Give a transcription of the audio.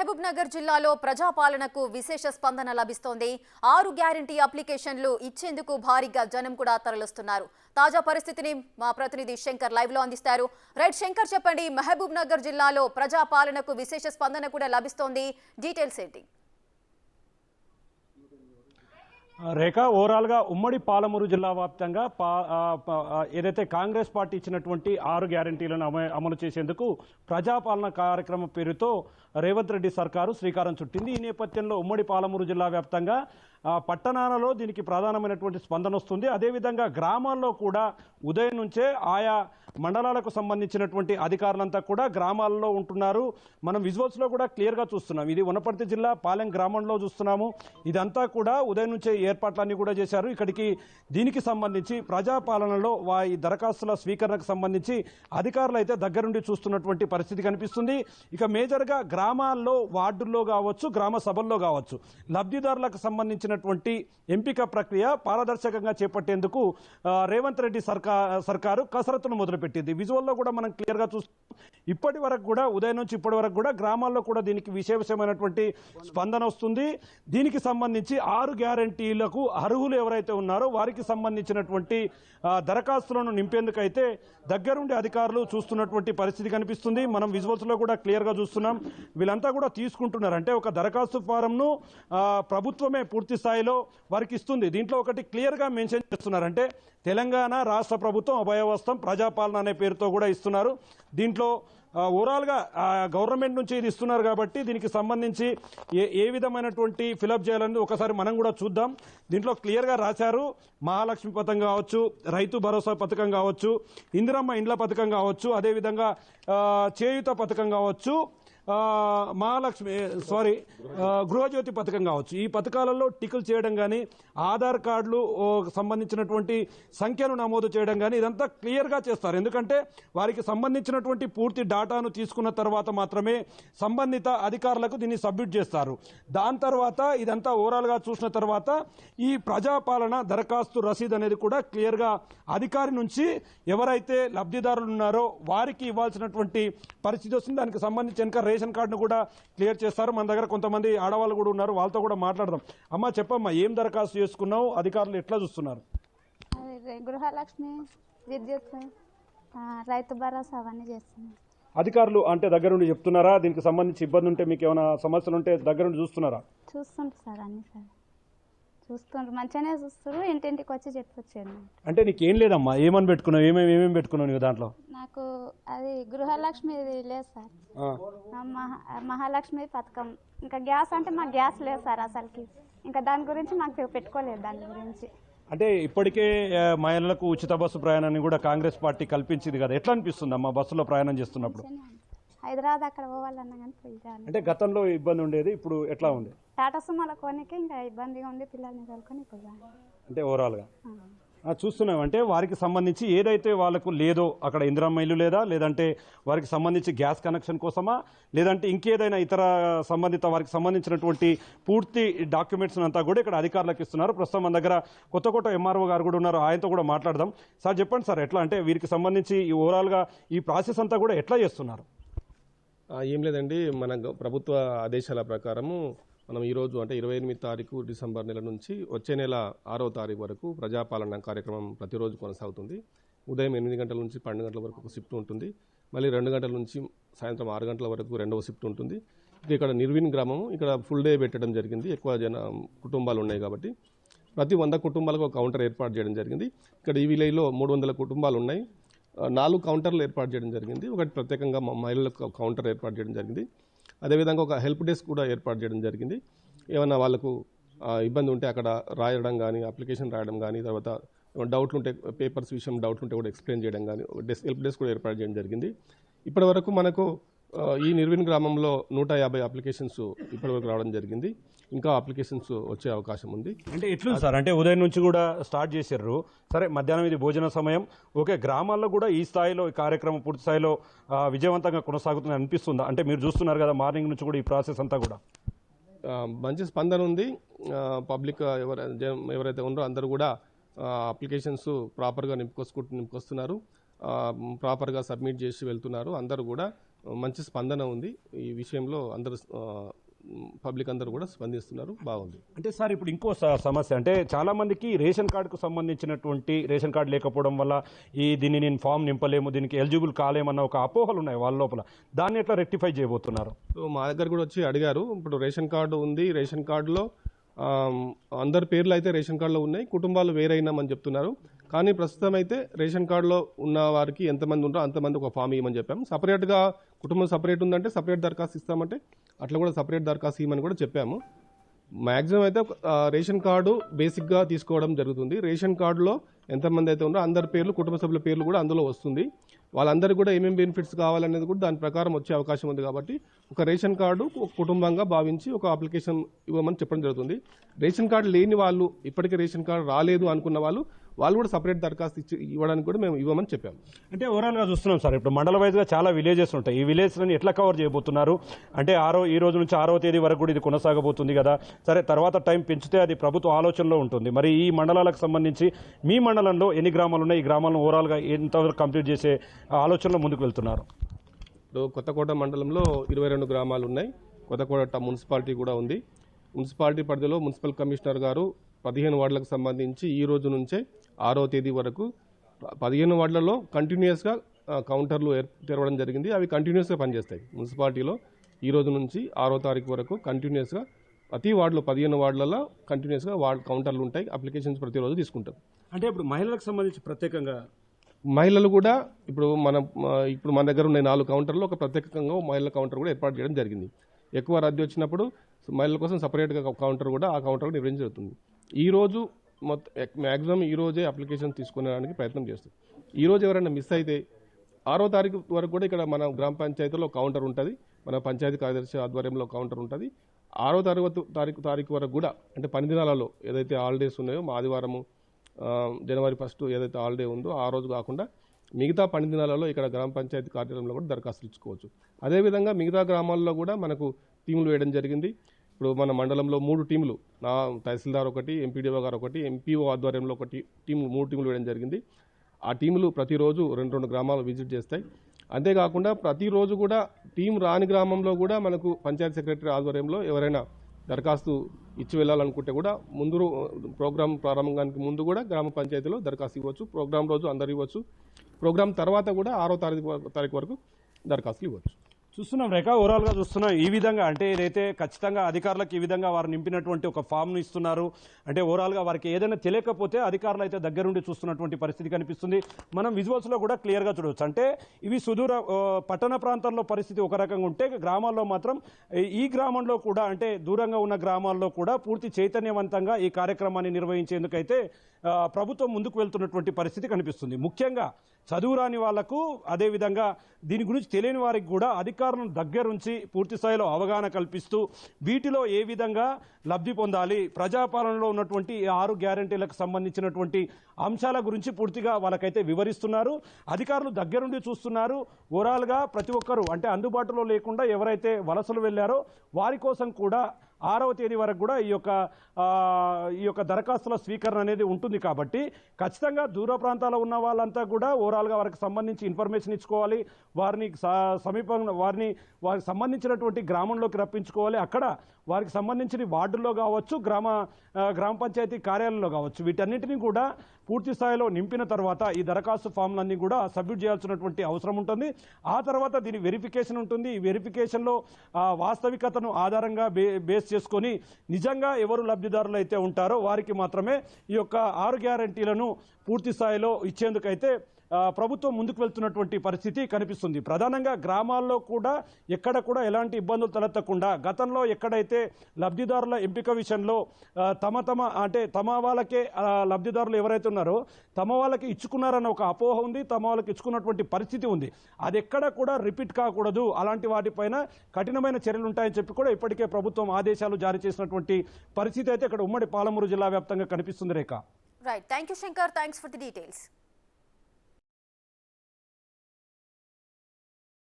మహబూబ్నగర్ జిల్లాలో ప్రజాపాలనకు విశేష స్పందన లభిస్తోంది. 6 గ్యారంటీ అప్లికేషన్లు ఇచ్చేందుకు భారీగా జనం కూడా తరలిస్తున్నారు. తాజా పరిస్థితిని మా ప్రతినిధి శంకర్ లైవ్ లో అందిస్తారు. రైట్ శంకర్, చెప్పండి, మహబూబ్నగర్ జిల్లాలో ప్రజాపాలనకు విశేష స్పందన కూడా లభిస్తోంది. డీటెయిల్స్ ఏంటి? రేఖ, ఓవరాల్గా ఉమ్మడి పాలమూరు జిల్లా వ్యాప్తంగా ఏదైతే కాంగ్రెస్ పార్టీ ఇచ్చినటువంటి 6 గ్యారంటీలను అమలు చేసేందుకు ప్రజాపాలన కార్యక్రమం పేరుతో రేవంత్ రెడ్డి సర్కారు శ్రీకారం చుట్టింది. ఈ నేపథ్యంలో ఉమ్మడి పాలమూరు జిల్లా వ్యాప్తంగా పట్టణాలలో దీనికి ప్రధానమైనటువంటి స్పందన వస్తుంది. అదేవిధంగా గ్రామాల్లో కూడా ఉదయం నుంచే ఆయా మండలాలకు సంబంధించినటువంటి అధికారులంతా కూడా గ్రామాల్లో ఉంటున్నారు. మనం విజువల్స్లో కూడా క్లియర్గా చూస్తున్నాం. ఇది వనపర్తి జిల్లా పాలెం గ్రామంలో చూస్తున్నాము. ఇదంతా కూడా ఉదయం నుంచే ఏర్పాట్లన్నీ కూడా చేశారు. ఇక్కడికి దీనికి సంబంధించి ప్రజాపాలనలో ఈ దరఖాస్తుల స్వీకరణకు సంబంధించి అధికారులు అయితే దగ్గరుండి చూస్తున్నటువంటి పరిస్థితి కనిపిస్తుంది. ఇక మేజర్గా గ్రామాల్లో, వార్డుల్లో కావచ్చు, గ్రామ సభల్లో కావచ్చు, లబ్ధిదారులకు సంబంధించినటువంటి ఎంపిక ప్రక్రియ పారదర్శకంగా చేపట్టేందుకు రేవంత్ రెడ్డి సర్కారు కసరత్తును మొదలుపెట్టింది. విజువల్లో కూడా మనం క్లియర్గా చూస్తాం. ఇప్పటి వరకు కూడా ఉదయం నుంచి ఇప్పటి వరకు కూడా గ్రామాల్లో కూడా దీనికి విశేషమైనటువంటి స్పందన వస్తుంది. దీనికి సంబంధించి 6 గ్యారంటీలకు అర్హులు ఎవరైతే ఉన్నారో వారికి సంబంధించినటువంటి దరఖాస్తులను నింపేందుకైతే దగ్గరుండి అధికారులు చూస్తున్నటువంటి పరిస్థితి కనిపిస్తుంది. మనం విజువల్స్లో కూడా క్లియర్గా చూస్తున్నాం. వీళ్ళంతా కూడా తీసుకుంటున్నారు. అంటే ఒక దరఖాస్తు ఫారంను ప్రభుత్వమే పూర్తి స్థాయిలో వారికి ఇస్తుంది. దీంట్లో ఒకటి క్లియర్గా మెన్షన్ చేస్తున్నారు. అంటే తెలంగాణ రాష్ట్ర ప్రభుత్వం అభయవస్తం ప్రజాపాలన అనే పేరుతో కూడా ఇస్తున్నారు. దీంట్లో ఓవరాల్గా గవర్నమెంట్ నుంచి ఇది ఇస్తున్నారు కాబట్టి దీనికి సంబంధించి ఏ విధమైనటువంటి ఫిలప్ చేయాలని ఒకసారి మనం కూడా చూద్దాం. దీంట్లో క్లియర్గా రాశారు. మహాలక్ష్మి పథకం కావచ్చు, రైతు భరోసా పథకం కావచ్చు, ఇందిరమ్మ ఇండ్ల పథకం కావచ్చు, అదేవిధంగా చేయూత పథకం కావచ్చు, గృహజ్యోతి పథకం కావచ్చు. ఈ పథకాలలో టిక్కులు చేయడం కానీ, ఆధార్ కార్డులు సంబంధించినటువంటి సంఖ్యను నమోదు చేయడం కానీ ఇదంతా క్లియర్గా చేస్తారు. ఎందుకంటే వారికి సంబంధించినటువంటి పూర్తి డాటాను తీసుకున్న తర్వాత మాత్రమే సంబంధిత అధికారులకు దీన్ని సబ్మిట్ చేస్తారు. దాని తర్వాత ఇదంతా ఓవరాల్గా చూసిన తర్వాత ఈ ప్రజాపాలన దరఖాస్తు రసీదు అనేది కూడా క్లియర్గా అధికారి నుంచి ఎవరైతే లబ్ధిదారులు ఉన్నారో వారికి ఇవ్వాల్సినటువంటి పరిస్థితి వస్తుంది. దానికి సంబంధించి రేషన్ కార్డును కూడా క్లియర్ చేస్తారు. మన దగ్గర కొంతమంది ఆడవాళ్ళు కూడా ఉన్నారు, వాళ్ళతో కూడా మాట్లాడదాం. అమ్మా, చెప్పమ్మా, ఏం దరఖాస్తు చేసుకున్నావు, అధికారులు ఎట్లా చూస్తున్నారు? గృహలక్ష్మి, విద్యుత్, రైతు భరోసా అవన్నీ చేస్తున్నారు. అధికారులు అంటే దగ్గరుండి చెప్తున్నారా? దీనికి సంబంధించి ఇబ్బంది ఉంటే, మీకు ఏమైనా సమస్యలు ఉంటే దగ్గరుండి చూస్తున్నారా? చూస్తుంటారు సార్, అన్ని సార్ చూస్తుంటారు, మంచిగానే చూస్తారు. ఇంటింటికి వచ్చి చెప్పొచ్చాను. అంటే నీకేం లేదమ్మా, ఏమని పెట్టుకున్నావు, ఏమేమి పెట్టుకున్నావు నీకు దాంట్లో? నాకు అది గృహలక్ష్మి లేదు సార్, మహాలక్ష్మి పథకం, ఇంకా గ్యాస్ అంటే మాకు గ్యాస్ లేదు సార్ అసలుకి. ఇంకా దాని గురించి మాకు పెట్టుకోలేదు. దాని గురించి అంటే ఇప్పటికే మహిళలకు ఉచిత బస్సు ప్రయాణాన్ని కూడా కాంగ్రెస్ పార్టీ కల్పించింది కదా, ఎట్లా అనిపిస్తుంది అమ్మా బస్సులో ప్రయాణం చేస్తున్నప్పుడు? హైదరాబాద్ అక్కడ పోవాలన్నా కానీ పోయి. అంటే గతంలో ఇబ్బంది ఉండేది, ఇప్పుడు ఎట్లా ఉంది? టాటా సుమోల కొనికి ఇంకా ఇబ్బందిగా ఉంది, పిల్లల్ని చదువుకొని పోయి. అంటే ఓవరాల్గా చూస్తున్నాం. అంటే వారికి సంబంధించి ఏదైతే వాళ్ళకు లేదో అక్కడ ఇందిరమ్మ ఇల్లు లేదా, లేదంటే వారికి సంబంధించి గ్యాస్ కనెక్షన్ కోసమా, లేదంటే ఇంకేదైనా ఇతర సంబంధిత వారికి సంబంధించినటువంటి పూర్తి డాక్యుమెంట్స్ అంతా కూడా ఇక్కడ అధికారులకు ఇస్తున్నారు. ప్రస్తుతం మన దగ్గర కొత్త ఎంఆర్ఓ గారు కూడా ఉన్నారు, ఆయనతో కూడా మాట్లాడదాం. సార్ చెప్పండి సార్, ఎట్లా అంటే వీరికి సంబంధించి ఈ ఓవరాల్గా ఈ ప్రాసెస్ అంతా కూడా ఎట్లా చేస్తున్నారు? ఏం లేదండి, మన ప్రభుత్వ ఆదేశాల ప్రకారము మనం ఈరోజు అంటే 28 తారీఖు డిసెంబర్ నెల నుంచి వచ్చే నెల 6వ తారీఖు వరకు ప్రజాపాలన కార్యక్రమం ప్రతిరోజు కొనసాగుతుంది. ఉదయం 8 గంటల నుంచి 12 గంటల వరకు ఒక షిఫ్ట్ ఉంటుంది. మళ్ళీ 2 గంటల నుంచి సాయంత్రం 6 గంటల వరకు రెండవ షిఫ్ట్ ఉంటుంది. ఇక్కడ నిర్విన్ గ్రామము, ఇక్కడ ఫుల్ డే పెట్టడం జరిగింది. ఎక్కువ కుటుంబాలు ఉన్నాయి కాబట్టి ప్రతి 100 కుటుంబాలకు ఒక కౌంటర్ ఏర్పాటు చేయడం జరిగింది. ఇక్కడ ఈ విలేజ్లో 300 కుటుంబాలు ఉన్నాయి. 4 కౌంటర్లు ఏర్పాటు చేయడం జరిగింది. ఒకటి ప్రత్యేకంగా మహిళలకు కౌంటర్ ఏర్పాటు చేయడం జరిగింది. అదేవిధంగా ఒక హెల్ప్ డెస్క్ కూడా ఏర్పాటు చేయడం జరిగింది. ఏమన్నా వాళ్ళకు ఇబ్బంది ఉంటే అక్కడ రాయడం కానీ, అప్లికేషన్ రాయడం కానీ, తర్వాత డౌట్లు ఉంటే పేపర్స్ విషయం డౌట్లు ఉంటే కూడా ఎక్స్ప్లెయిన్ చేయడం కానీ హెల్ప్ డెస్క్ కూడా ఏర్పాటు చేయడం జరిగింది. ఇప్పటివరకు మనకు ఈ నిర్విన్ గ్రామంలో 150 అప్లికేషన్స్ ఇప్పటివరకు రావడం జరిగింది. ఇంకా అప్లికేషన్స్ వచ్చే అవకాశం ఉంది. అంటే ఎట్లుంది సార్, అంటే ఉదయం నుంచి కూడా స్టార్ట్ చేశారు, సరే మధ్యాహ్నం ఇది భోజన సమయం, ఓకే, గ్రామాల్లో కూడా ఈ స్థాయిలో ఈ కార్యక్రమం పూర్తి స్థాయిలో విజయవంతంగా కొనసాగుతుంది అనిపిస్తుందా? అంటే మీరు చూస్తున్నారు కదా మార్నింగ్ నుంచి కూడా ఈ ప్రాసెస్ అంతా కూడా మంచి స్పందన ఉంది. పబ్లిక్ ఎవరైతే ఉన్నారో అందరూ కూడా అప్లికేషన్స్ ప్రాపర్గా నింపుకొస్తున్నారు, ప్రాపర్గా సబ్మిట్ చేసి వెళ్తున్నారు. అందరూ కూడా మంచి స్పందన ఉంది. ఈ విషయంలో అందరూ పబ్లిక్ అందరూ కూడా స్పందిస్తున్నారు, బాగుంది. అంటే సార్ ఇప్పుడు ఇంకో సమస్య అంటే చాలా మందికి రేషన్ కార్డుకు సంబంధించినటువంటి రేషన్ కార్డు లేకపోవడం వల్ల దీన్ని నేను ఫామ్ నింపలేము, దీనికి ఎలిజిబుల్ కాలేమన్న ఒక అపోహలు ఉన్నాయి వాళ్ళ లోపల. దాన్ని ఎట్లా రెక్టిఫై చేయబోతున్నారు? సో మా దగ్గర కూడా వచ్చి అడిగారు. ఇప్పుడు రేషన్ కార్డు ఉంది, రేషన్ కార్డులో అందరి పేర్లు అయితే రేషన్ కార్డులో ఉన్నాయి, కుటుంబాలు వేరైనామని చెప్తున్నారు. కానీ ప్రస్తుతం అయితే రేషన్ కార్డులో ఉన్న వారికి ఎంతమంది ఉన్నారో అంతమంది ఒక ఫామ్ ఇవ్వమని చెప్పాము. సపరేట్గా కుటుంబం సపరేట్ ఉందంటే సపరేట్ దరఖాస్తు ఇస్తామంటే అట్లా కూడా సపరేట్ దరఖాస్తు ఇవ్వమని కూడా చెప్పాము. మ్యాక్సిమం అయితే రేషన్ కార్డు బేసిక్గా తీసుకోవడం జరుగుతుంది. రేషన్ కార్డులో ఎంతమంది అయితే ఉన్నారో అందరి పేర్లు, కుటుంబ సభ్యుల పేర్లు కూడా అందులో వస్తుంది. వాళ్ళందరికీ కూడా ఏమేమి బెనిఫిట్స్ కావాలనేది కూడా దాని ప్రకారం వచ్చే అవకాశం ఉంది. కాబట్టి ఒక రేషన్ కార్డు ఒక కుటుంబంగా భావించి ఒక అప్లికేషన్ ఇవ్వమని చెప్పడం జరుగుతుంది. రేషన్ కార్డు లేని వాళ్ళు, ఇప్పటికీ రేషన్ కార్డు రాలేదు అనుకున్న వాళ్ళు కూడా సపరేట్ దరఖాస్తు ఇవ్వడానికి కూడా మేము ఇవ్వమని చెప్పాము. అంటే ఓవరాల్గా చూస్తున్నాం సార్, ఇప్పుడు మండల వైజ్గా చాలా విలేజెస్ ఉంటాయి. ఈ విలేజ్లను ఎట్లా కవర్ చేయబోతున్నారు? అంటే ఈ రోజు నుంచి 6వ తేదీ వరకు కూడా ఇది కొనసాగబోతుంది కదా. సరే, తర్వాత టైం పెంచితే అది ప్రభుత్వ ఆలోచనలో ఉంటుంది. మరి ఈ మండలాలకు సంబంధించి మీ మండలంలో ఎన్ని గ్రామాలు ఉన్నాయి? ఈ గ్రామాలను ఓవరాల్గా ఎంతవరకు కంప్లీట్ చేసే ఆలోచనలో ముందుకు వెళ్తున్నారు? ఇప్పుడు కొత్తకోట మండలంలో 22 గ్రామాలు ఉన్నాయి. కొత్తకోట మున్సిపాలిటీ కూడా ఉంది. మున్సిపాలిటీ పరిధిలో మున్సిపల్ కమిషనర్ గారు 15 వార్డులకు సంబంధించి ఈ రోజు నుంచే 6వ తేదీ వరకు 15 వార్డులలో కంటిన్యూస్గా కౌంటర్లు తెరవడం జరిగింది. అవి కంటిన్యూస్గా పనిచేస్తాయి. మున్సిపాలిటీలో ఈ రోజు నుంచి 6వ తారీఖు వరకు కంటిన్యూస్గా ప్రతి వార్డులో 15 వార్డులలో కంటిన్యూస్గా కౌంటర్లు ఉంటాయి. అప్లికేషన్స్ ప్రతిరోజు తీసుకుంటారు. అంటే ఇప్పుడు మహిళలకు సంబంధించి ప్రత్యేకంగా మహిళలు కూడా ఇప్పుడు మన దగ్గర ఉన్న 4 కౌంటర్లు ఒక ప్రత్యేకంగా మహిళల కౌంటర్ కూడా ఏర్పాటు చేయడం జరిగింది. ఎక్కువ రద్దీ వచ్చినప్పుడు మహిళల కోసం సపరేట్గా కౌంటర్ కూడా నిర్వహించడం జరుగుతుంది. ఈ రోజు మ్యాక్సిమం ఈ రోజే అప్లికేషన్ తీసుకునేడానికి ప్రయత్నం చేస్తాం. ఈ రోజు ఎవరైనా మిస్ అయితే 6వ తారీఖు వరకు కూడా ఇక్కడ మన గ్రామ పంచాయతీలో కౌంటర్ ఉంటుంది. మన పంచాయతీ కార్యదర్శి ఆధ్వర్యంలో కౌంటర్ ఉంటుంది. 6వ తారీఖు వరకు కూడా, అంటే 10 దినాలలో ఏదైతే హాలిడేస్ ఉన్నాయో, ఆదివారము జనవరి 1 ఏదైతే హాలిడే ఉందో ఆ రోజు కాకుండా మిగతా 10 దినాలలో ఇక్కడ గ్రామ పంచాయతీ కార్యాలయంలో కూడా దరఖాస్తులు ఇచ్చుకోవచ్చు. అదేవిధంగా మిగతా గ్రామాల్లో కూడా మనకు టీములు వేయడం జరిగింది. ఇప్పుడు మన మండలంలో 3 టీములు, తహసీల్దార్ ఒకటి, ఎంపీడీఓ గారు ఒకటి, ఎంపీఓ ఆధ్వర్యంలో ఒకటి 3 టీములు వేయడం జరిగింది. ఆ టీములు ప్రతిరోజు 2 గ్రామాలు విజిట్ చేస్తాయి. అంతేకాకుండా ప్రతిరోజు కూడా టీం రాని గ్రామంలో కూడా మనకు పంచాయతీ సెక్రటరీ ఆధ్వర్యంలో ఎవరైనా దరఖాస్తు ఇచ్చి వెళ్ళాలనుకుంటే కూడా ప్రోగ్రాం ప్రారంభానికి ముందు కూడా గ్రామ పంచాయతీలో దరఖాస్తు ఇవ్వచ్చు. ప్రోగ్రాం రోజు అందరు ఇవ్వచ్చు. ప్రోగ్రాం తర్వాత కూడా 6వ తారీఖు వరకు దరఖాస్తులు ఇవ్వచ్చు. చూస్తున్నాం రేఖ, ఓవరాల్గా చూస్తున్నాం ఈ విధంగా. అంటే ఏదైతే ఖచ్చితంగా అధికారులకు ఈ విధంగా వారు నింపినటువంటి ఒక ఫామ్ను ఇస్తున్నారు. అంటే ఓవరాల్గా వారికి ఏదైనా తెలియకపోతే అధికారులు అయితే దగ్గరుండి చూస్తున్నటువంటి పరిస్థితి కనిపిస్తుంది. మనం విజువల్స్లో కూడా క్లియర్గా చూడవచ్చు. అంటే ఇవి సుదూర పట్టణ ప్రాంతాల్లో పరిస్థితి ఒక రకంగా ఉంటే, గ్రామాల్లో మాత్రం ఈ గ్రామంలో కూడా, అంటే దూరంగా ఉన్న గ్రామాల్లో కూడా పూర్తి చైతన్యవంతంగా ఈ కార్యక్రమాన్ని నిర్వహించేందుకైతే ప్రభుత్వం ముందుకు వెళ్తున్నటువంటి పరిస్థితి కనిపిస్తుంది. ముఖ్యంగా చదువురాని వాళ్లకు, అదేవిధంగా దీని గురించి తెలియని వారికి కూడా అధికారులను దగ్గరుంచి పూర్తి స్థాయిలో అవగాహన కల్పిస్తూ వీటిలో ఏ విధంగా లబ్ధి పొందాలి, ప్రజాపాలనలో ఉన్నటువంటి 6 గ్యారంటీలకు సంబంధించినటువంటి అంశాల గురించి పూర్తిగా వాళ్ళకైతే వివరిస్తున్నారు. అధికారులు దగ్గరుండి చూస్తున్నారు. ఓవరాల్గా ప్రతి ఒక్కరూ, అంటే అందుబాటులో లేకుండా ఎవరైతే వలసలు వెళ్ళారో వారి కోసం కూడా 6వ తేదీ వరకు కూడా ఈ యొక్క దరఖాస్తుల స్వీకరణ అనేది ఉంటుంది. కాబట్టి ఖచ్చితంగా దూర ప్రాంతాల్లో ఉన్న వాళ్ళంతా కూడా ఓవరాల్గా వారికి సంబంధించి ఇన్ఫర్మేషన్ ఇచ్చుకోవాలి. వారికి సంబంధించినటువంటి గ్రామంలోకి రప్పించుకోవాలి. అక్కడ వారికి సంబంధించిన వార్డుల్లో కావచ్చు, గ్రామ పంచాయతీ కార్యాలయంలో కావచ్చు, వీటన్నింటినీ కూడా పూర్తి స్థాయిలో నింపిన తర్వాత ఈ దరఖాస్తు ఫామ్లన్నీ కూడా సబ్మిట్ చేయాల్సినటువంటి అవసరం ఉంటుంది. ఆ తర్వాత దీని వెరిఫికేషన్ ఉంటుంది. ఈ వెరిఫికేషన్లో వాస్తవికతను ఆధారంగా బేస్ చేసుకొని నిజంగా ఎవరు లబ్ధిదారులు అయితే ఉంటారో వారికి మాత్రమే ఈ యొక్క 6 గ్యారంటీలను పూర్తి స్థాయిలో ఇచ్చేందుకైతే ప్రభుత్వం ముందుకు వెళ్తున్నటువంటి పరిస్థితి కనిపిస్తుంది. ప్రధానంగా గ్రామాల్లో కూడా ఎక్కడ కూడా ఎలాంటి ఇబ్బందులు తలెత్తకుండా, గతంలో ఎక్కడైతే లబ్ధిదారుల ఎంపిక విషయంలో తమ వాళ్ళకే లబ్ధిదారులు ఎవరైతే ఉన్నారో తమ వాళ్ళకి ఇచ్చుకున్నారన్న ఒక అపోహ ఉంది, తమ వాళ్ళకి ఇచ్చుకున్నటువంటి పరిస్థితి ఉంది. అది ఎక్కడ కూడా రిపీట్ కాకూడదు, అలాంటి వాటిపైన కఠినమైన చర్యలు ఉంటాయని చెప్పి కూడా ఇప్పటికే ప్రభుత్వం ఆదేశాలు జారీ చేసినటువంటి పరిస్థితి అయితే ఇక్కడ ఉమ్మడి పాలమూరు జిల్లా వ్యాప్తంగా కనిపిస్తుంది. Rekha. Right, thank you Shankar, thanks for the details.